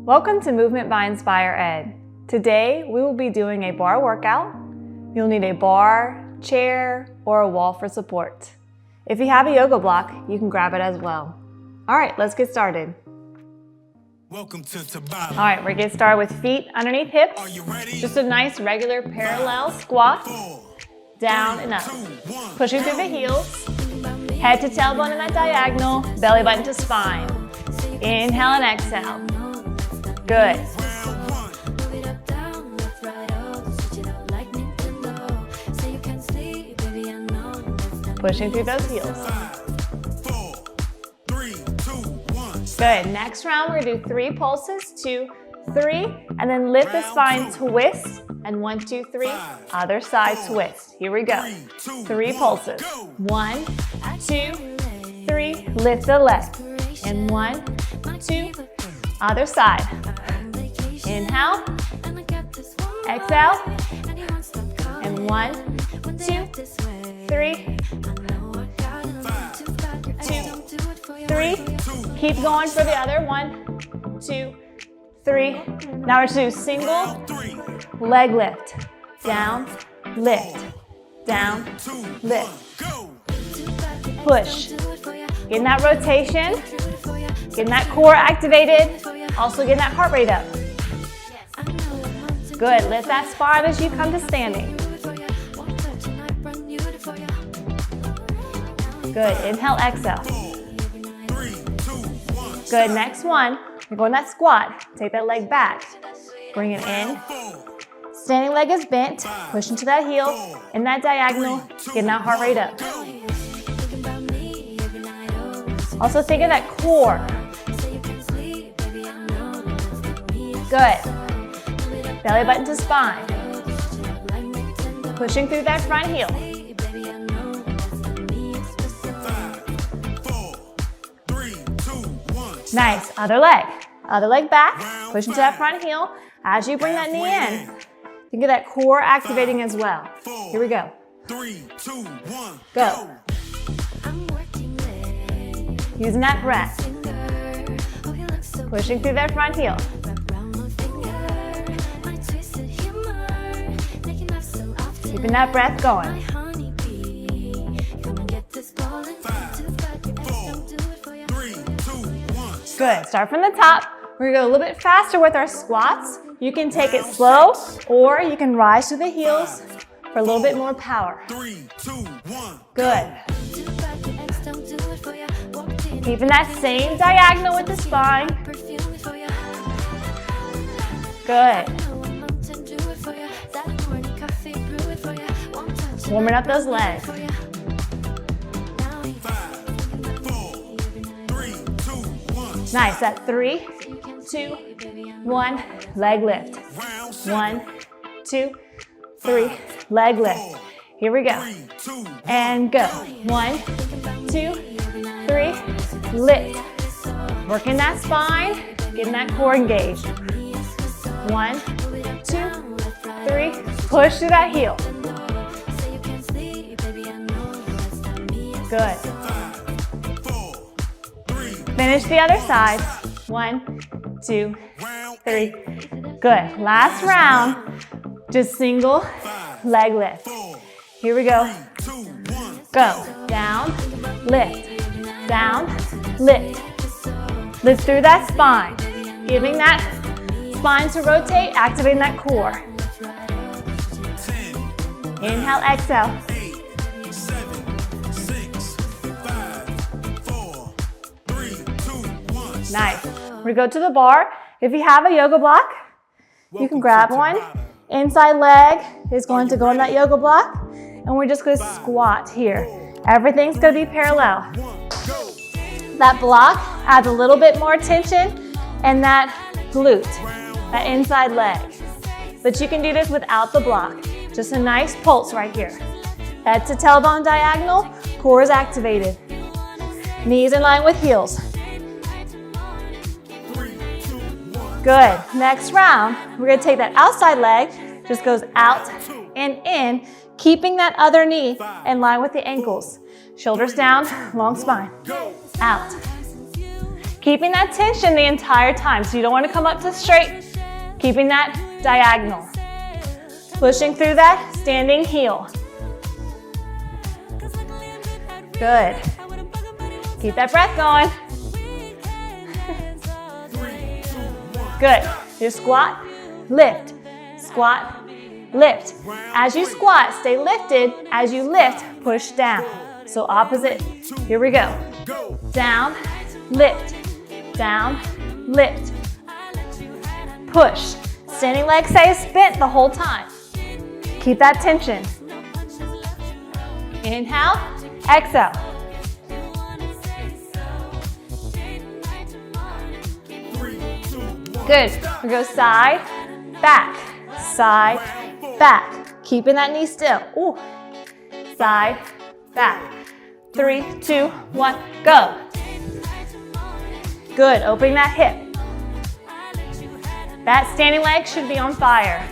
Welcome to Movement by Inspire Ed. Today we will be doing a bar workout. You'll need a bar, chair, or a wall for support. If you have a yoga block, you can grab it as well. All right, let's get started. Welcome to Barre. All right, we're gonna get started with feet underneath hips. Are you ready? Just a nice regular parallel squat, 4, down and up. 2, 1. Pushing through the heels, head to tailbone in that diagonal, belly button to spine. Inhale and exhale. Good. Round 1. Pushing through those heels. 5, 4, 3, 2, 1. Good. Next round, we're gonna do 3 pulses, 2, 3, and then lift the spine, twist, and 1, 2, 3, other side twist. Here we go. 3 pulses. 1, 2, 3, lift the leg. And 1, 2, other side. Inhale, exhale, and 1, 2, 3, 2, 3. Keep going for the other. 1, 2, 3. Now we're going to do single leg lift. Down, lift, down, lift. Push. Getting that rotation, getting that core activated, also getting that heart rate up. Good, lift that spine as you come to standing. Good, inhale, exhale. Good, next one, you're going that squat. Take that leg back, bring it in. Standing leg is bent, push into that heel, in that diagonal, getting that heart rate up. Also think of that core. Good. Belly button to spine. Pushing through that front heel. 5, 4, 3, 2, 1. Nice. Other leg. Other leg back. Push into that front heel. As you bring that knee in, think of that core activating as well. Here we go. 3, 2, 1. Go. Using that breath. Pushing through that front heel. Keeping that breath going. 5, 4, 3, 2, 1. Good. Start from the top. We're going to go a little bit faster with our squats. You can take it slow, or you can rise to the heels for a little bit more power. 3, 2, 1. Good. Keeping that same diagonal with the spine. Good. Warming up those legs. 5, 4, 3, 2, 1. Nice. That 3, 2, 1. Leg lift. 1, 2, 3. Leg lift. Here we go. 3, 2, And go. 1, 2, 3. Lift. Working that spine. Getting that core engaged. 1, 2, 3. Push through that heel. Good. 5, 4, 3. Finish the other side. 1, 2, 3. Good. Last round. Just single leg lift. Here we go. 2, 1. Go. Down, lift, down, lift. Lift through that spine. Giving that spine to rotate, activating that core. 10, Inhale, exhale. 8, 7, 6, 5, 4, 3, 2, 1. Nice. We go to the bar. If you have a yoga block, you can grab one. Inside leg is going to go on that yoga block, and we're just going to squat here. Everything's going to be parallel. That block adds a little bit more tension and that glute, that inside leg. But you can do this without the block. Just a nice pulse right here. Head to tailbone diagonal, core is activated. Knees in line with heels. Good. Next round, we're going to take that outside leg, just goes out and in, keeping that other knee in line with the ankles. Shoulders down, long spine. Out. Keeping that tension the entire time. So you don't want to come up to straight. Keeping that diagonal. Pushing through that standing heel. Good. Keep that breath going. Good. Your squat, lift, squat, lift. As you squat, stay lifted. As you lift, push down. So opposite. Here we go. Down, lift, down, lift. Push. Standing leg stays bent the whole time. Keep that tension. Inhale, exhale. Good. We go side, back, keeping that knee still. Ooh. Side, back. 3, 2, 1, go. Good. Opening that hip. That standing leg should be on fire.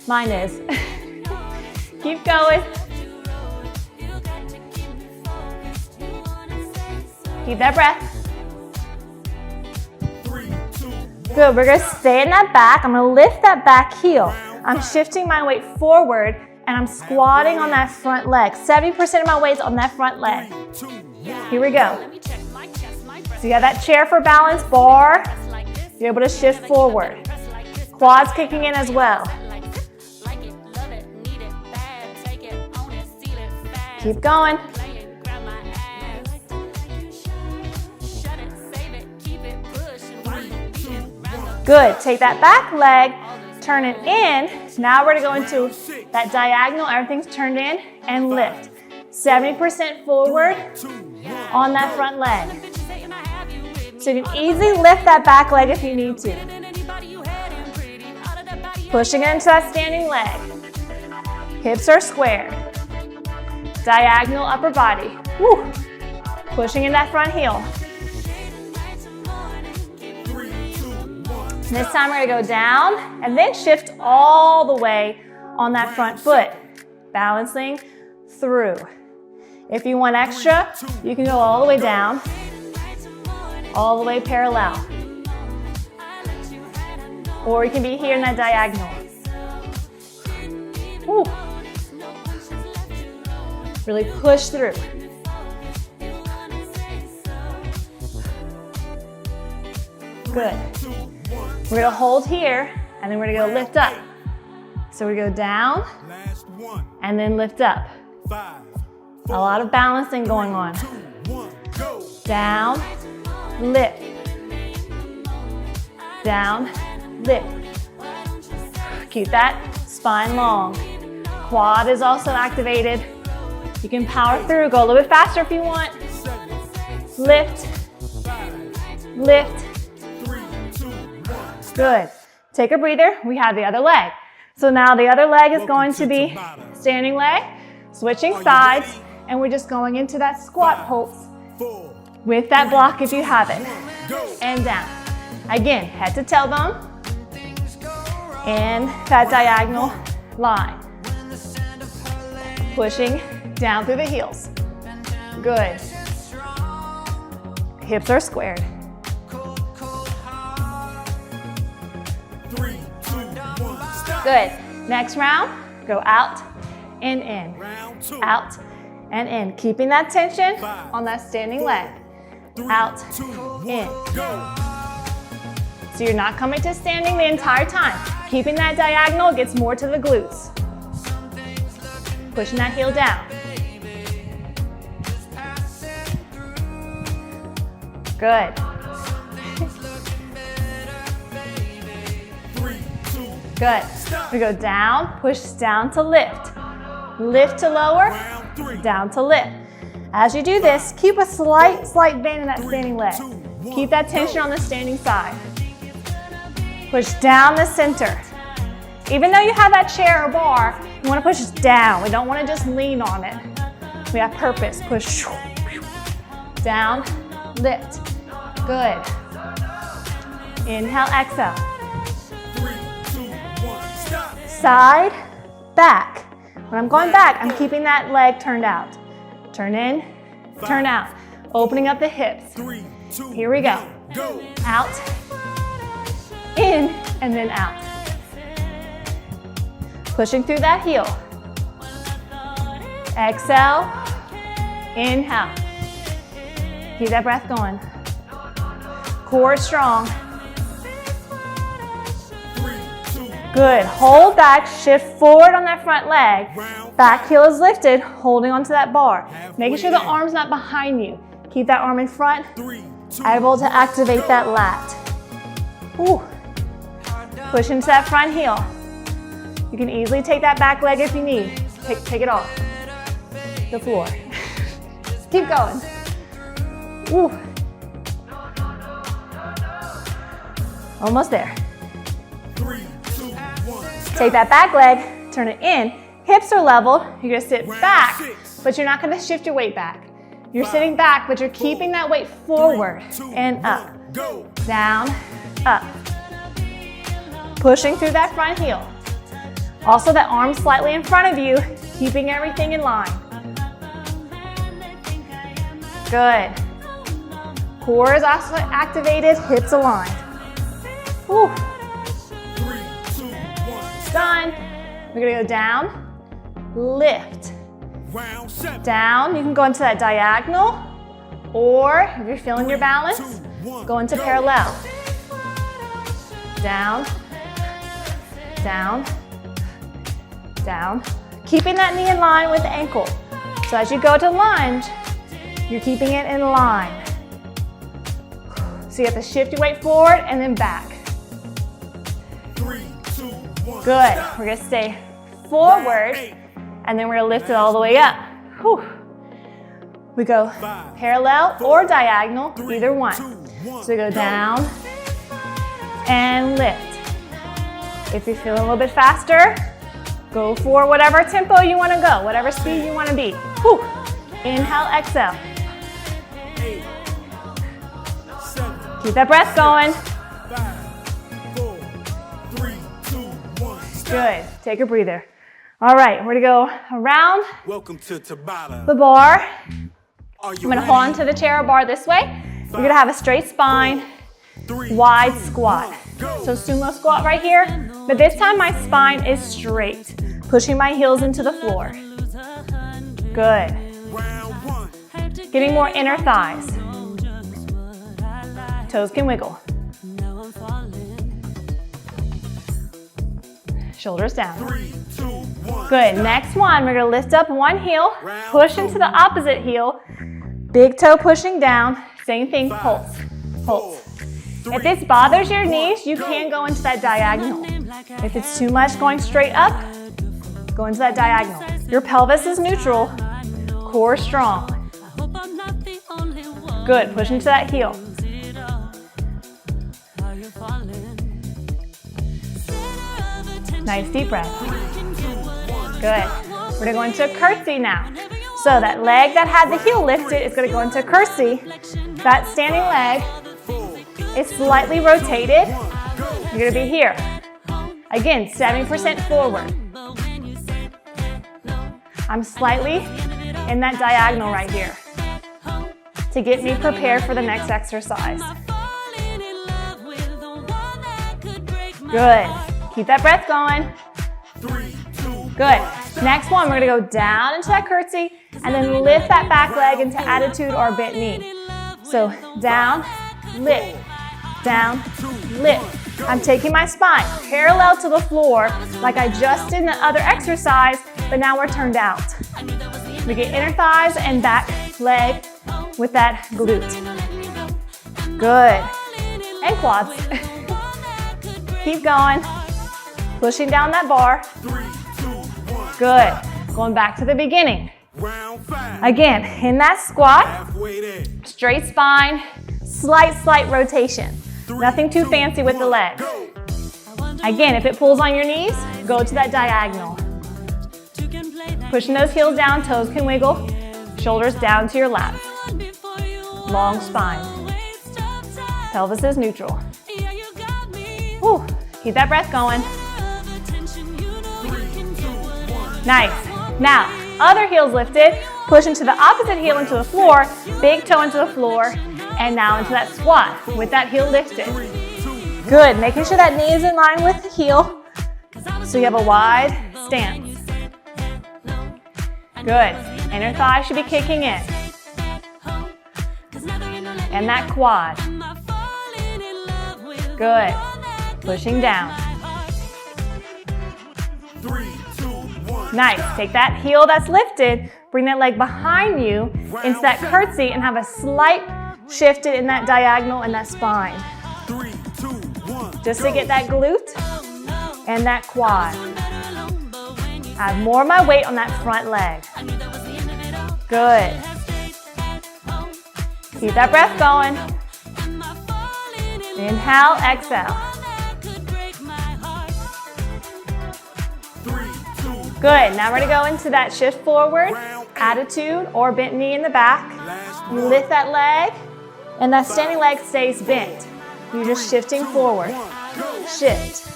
Mine is. Keep going. Keep that breath. Good, we're gonna stay in that back. I'm gonna lift that back heel. I'm shifting my weight forward and I'm squatting on that front leg. 70% of my weight's on that front leg. Here we go. So you have that chair for balance, bar. You're able to shift forward. Quads kicking in as well. Keep going. Good. Take that back leg, turn it in. Now we're going to go into that diagonal. Everything's turned in and lift. 70% forward on that front leg. So you can easily lift that back leg if you need to. Pushing into that standing leg. Hips are squared. Diagonal upper body. Woo. Pushing in that front heel. This time we're gonna go down and then shift all the way on that front foot. Balancing through. If you want extra, you can go all the way down, all the way parallel. Or you can be here in that diagonal. Woo. Really push through. Good. We're gonna hold here, and then we're gonna go lift up. So we go down, and then lift up. A lot of balancing going on. Down, lift. Down, lift. Keep that spine long. Quad is also activated. You can power through, go a little bit faster if you want. Lift, lift. Good. Take a breather. We have the other leg. So now the other leg is going to be standing leg, switching sides, and we're just going into that squat pulse with that block if you have it. And down. Again, head to tailbone and that diagonal line. Pushing down through the heels. Good. Hips are squared. Good. Next round, go out and in. Out and in. Keeping that tension on that standing leg. Out, in. So you're not coming to standing the entire time. Keeping that diagonal gets more to the glutes. Pushing that heel down. Good. Good. We go down, push down to lift. Lift to lower, down to lift. As you do this, keep a slight bend in that standing leg. Keep that tension on the standing side. Push down the center. Even though you have that chair or bar, you want to push down. We don't want to just lean on it. We have purpose. Push down, lift. Good. Inhale, exhale. Side, back. When I'm going back, I'm keeping that leg turned out. Turn in, turn out. Opening up the hips. Here we go. Go. Out, in, and then out. Pushing through that heel. Exhale, inhale. Keep that breath going. Core strong. Good. Hold back, shift forward on that front leg. Back heel is lifted, holding onto that bar. Making sure the arm's not behind you. Keep that arm in front, able to activate that lat. Ooh. Push into that front heel. You can easily take that back leg if you need. Take it off the floor. Keep going. Ooh. Almost there. Take that back leg, turn it in. Hips are level. You're gonna sit back, but you're not gonna shift your weight back. You're sitting back, but you're keeping that weight forward and up. Down, up. Pushing through that front heel. Also, that arm slightly in front of you, keeping everything in line. Good. Core is also activated, hips aligned. Whew. Done. We're gonna go down, lift. Down, you can go into that diagonal, or if you're feeling your balance, go into parallel. Down, down, down. Keeping that knee in line with the ankle. So as you go to lunge, you're keeping it in line. So you have to shift your weight forward and then back. Good. We're gonna stay forward and then we're gonna lift it all the way up. Whew. We go parallel or diagonal, either one. So we go down and lift. If you're feeling a little bit faster, go for whatever tempo you wanna go, whatever speed you wanna be. Whew. Inhale, exhale. Keep that breath going. Good. Take a breather. All right, we're gonna go around the bar. I'm gonna hold on to the chair or bar this way. You're gonna have a straight spine, wide squat. So sumo squat right here, but this time my spine is straight, pushing my heels into the floor. Good. Getting more inner thighs. Toes can wiggle. Shoulders down. Good. Next one, we're gonna lift up one heel, push into the opposite heel, big toe pushing down. Same thing, pulse, pulse. If this bothers your knees, you can go into that diagonal. If it's too much going straight up, go into that diagonal. Your pelvis is neutral, core strong. Good. Push into that heel. Nice deep breath. Good. We're gonna go into a curtsy now. So that leg that had the heel lifted is gonna go into a curtsy. That standing leg is slightly rotated. You're gonna be here. Again, 70% forward. I'm slightly in that diagonal right here to get me prepared for the next exercise. Good. Keep that breath going. Good. Next one, we're gonna go down into that curtsy and then lift that back leg into attitude or bent knee. So down, lift, down, lift. I'm taking my spine parallel to the floor like I just did in the other exercise, but now we're turned out. We get inner thighs and back leg with that glute. Good. And quads. Keep going. Pushing down that bar. Good. Going back to the beginning. Again, in that squat, straight spine, slight rotation. Nothing too fancy with the legs. Again, if it pulls on your knees, go to that diagonal. Pushing those heels down, toes can wiggle, shoulders down to your lap. Long spine. Pelvis is neutral. Whew. Keep that breath going. Nice. Now, other heels lifted. Push into the opposite heel into the floor. Big toe into the floor. And now into that squat with that heel lifted. Good, making sure that knee is in line with the heel so you have a wide stance. Good, inner thigh should be kicking in. And that quad. Good, pushing down. Nice, take that heel that's lifted, bring that leg behind you into that curtsy and have a slight shift in that diagonal and that spine. Just to get that glute and that quad. I have more of my weight on that front leg. Good. Keep that breath going. Inhale, exhale. Good, now we're gonna go into that shift forward, attitude or bent knee in the back. You lift that leg and that standing leg stays bent. You're just shifting forward. Shift,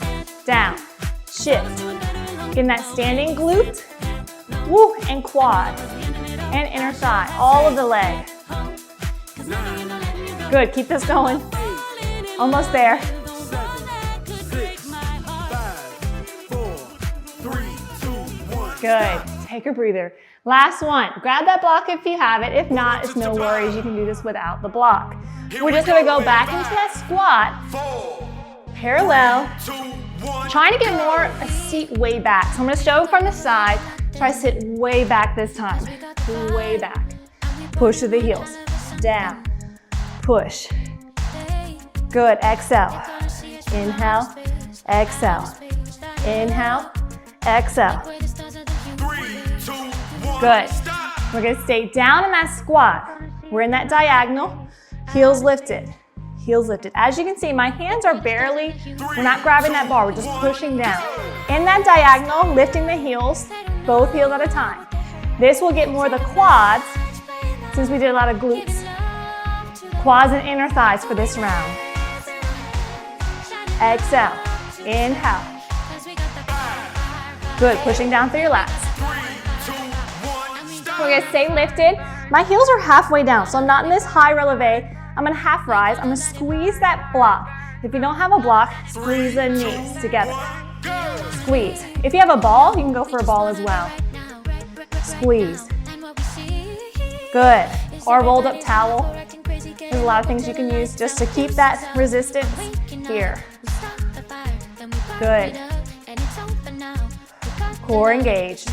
down, shift. Getting that standing glute, woo, and quad, and inner thigh, all of the leg. Good, keep this going. Almost there. Good, take a breather. Last one, grab that block if you have it. If not, it's no worries, you can do this without the block. We're just gonna go back into that squat, parallel, trying to get more a seat way back. So I'm gonna show from the side, try to sit way back this time, way back. Push to the heels, down, push. Good, exhale, inhale, exhale, inhale, exhale. Good. We're gonna stay down in that squat. We're in that diagonal, heels lifted, heels lifted. As you can see, my hands are barely, we're not grabbing that bar, we're just pushing down. In that diagonal, lifting the heels, both heels at a time. This will get more of the quads, since we did a lot of glutes. Quads and inner thighs for this round. Exhale, inhale. Good, pushing down through your lats. We're gonna stay lifted. My heels are halfway down, so I'm not in this high releve. I'm gonna half rise. I'm gonna squeeze that block. If you don't have a block, squeeze the knees together. Squeeze. If you have a ball, you can go for a ball as well. Squeeze. Good. Or a rolled up towel. There's a lot of things you can use just to keep that resistance here. Good. Core engaged.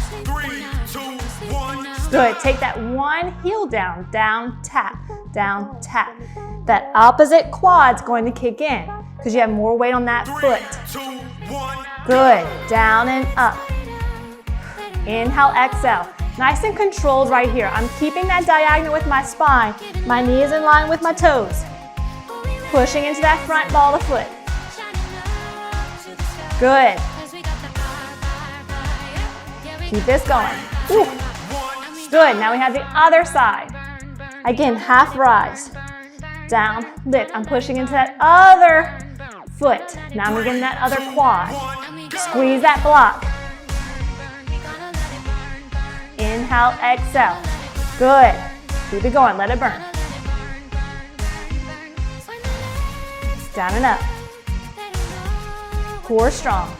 Good, take that one heel down, down, tap, down, tap. That opposite quad's going to kick in because you have more weight on that foot. Good, down and up. Inhale, exhale. Nice and controlled right here. I'm keeping that diagonal with my spine. My knee is in line with my toes. Pushing into that front ball of the foot. Good. Keep this going. Ooh. Good, now we have the other side. Again, half rise. Down, lift. I'm pushing into that other foot. Now I'm getting that other quad. Squeeze that block. Inhale, exhale. Good. Keep it going, let it burn. Down and up. Core strong.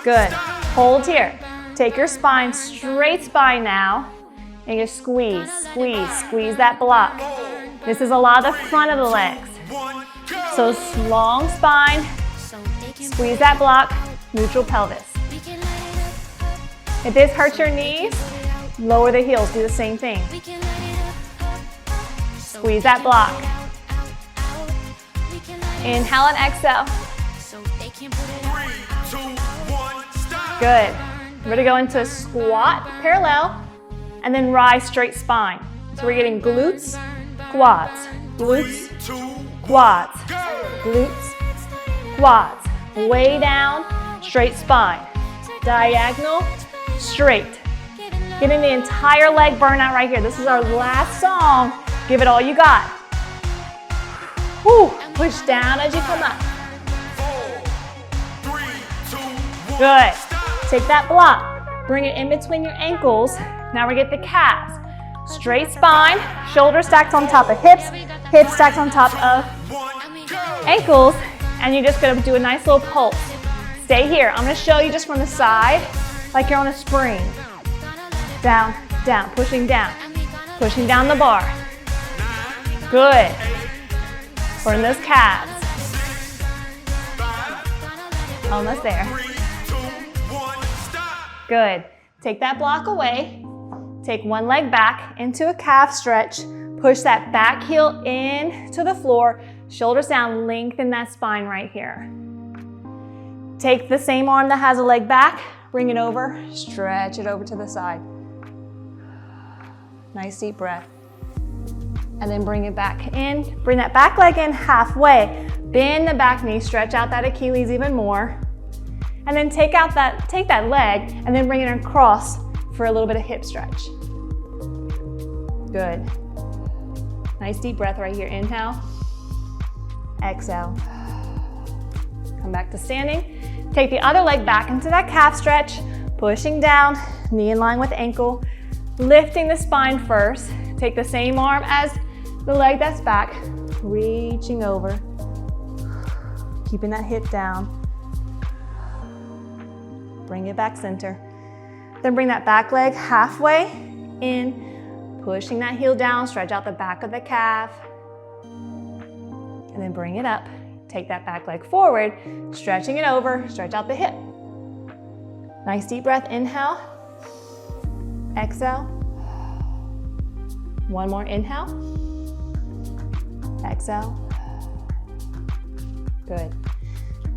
Good. Hold here. Take your spine, straight spine now, and just squeeze, squeeze, squeeze that block. This is a lot of the front of the legs. So long spine, squeeze that block, neutral pelvis. If this hurts your knees, lower the heels, do the same thing. Squeeze that block. Inhale and exhale. Good. We're gonna go into squat, parallel, and then rise straight spine. So we're getting glutes, quads, glutes, quads, glutes, quads. Way down, straight spine. Diagonal, straight. Getting the entire leg burnout right here. This is our last song. Give it all you got. Whew. Push down as you come up. Good. Take that block, bring it in between your ankles, Now we get the calves. Straight spine, shoulders stacked on top of hips, hips stacked on top of ankles, and you're just gonna do a nice little pulse. Stay here. I'm gonna show you just from the side, like you're on a spring. Down, down, pushing down the bar. Good. Burn those calves. Almost there. Good. Take that block away. Take one leg back into a calf stretch. Push that back heel in to the floor. Shoulders down. Lengthen that spine right here. Take the same arm that has a leg back. Bring it over. Stretch it over to the side. Nice deep breath. And then bring it back in. Bring that back leg in halfway. Bend the back knee. Stretch out that Achilles even more. And then take that leg and then bring it across for a little bit of hip stretch. Good. Nice deep breath right here. Inhale. Exhale. Come back to standing. Take the other leg back into that calf stretch. Pushing down, knee in line with ankle. Lifting the spine first. Take the same arm as the leg that's back. Reaching over. Keeping that hip down. Bring it back center. Then bring that back leg halfway in, pushing that heel down, stretch out the back of the calf. And then bring it up. Take that back leg forward, stretching it over, stretch out the hip. Nice deep breath, inhale. Exhale. One more inhale. Exhale. Good.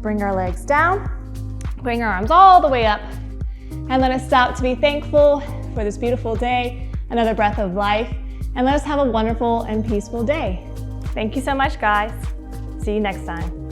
Bring our legs down. Bring our arms all the way up and let us stop to be thankful for this beautiful day, another breath of life, and let us have a wonderful and peaceful day. Thank you so much, guys. See you next time.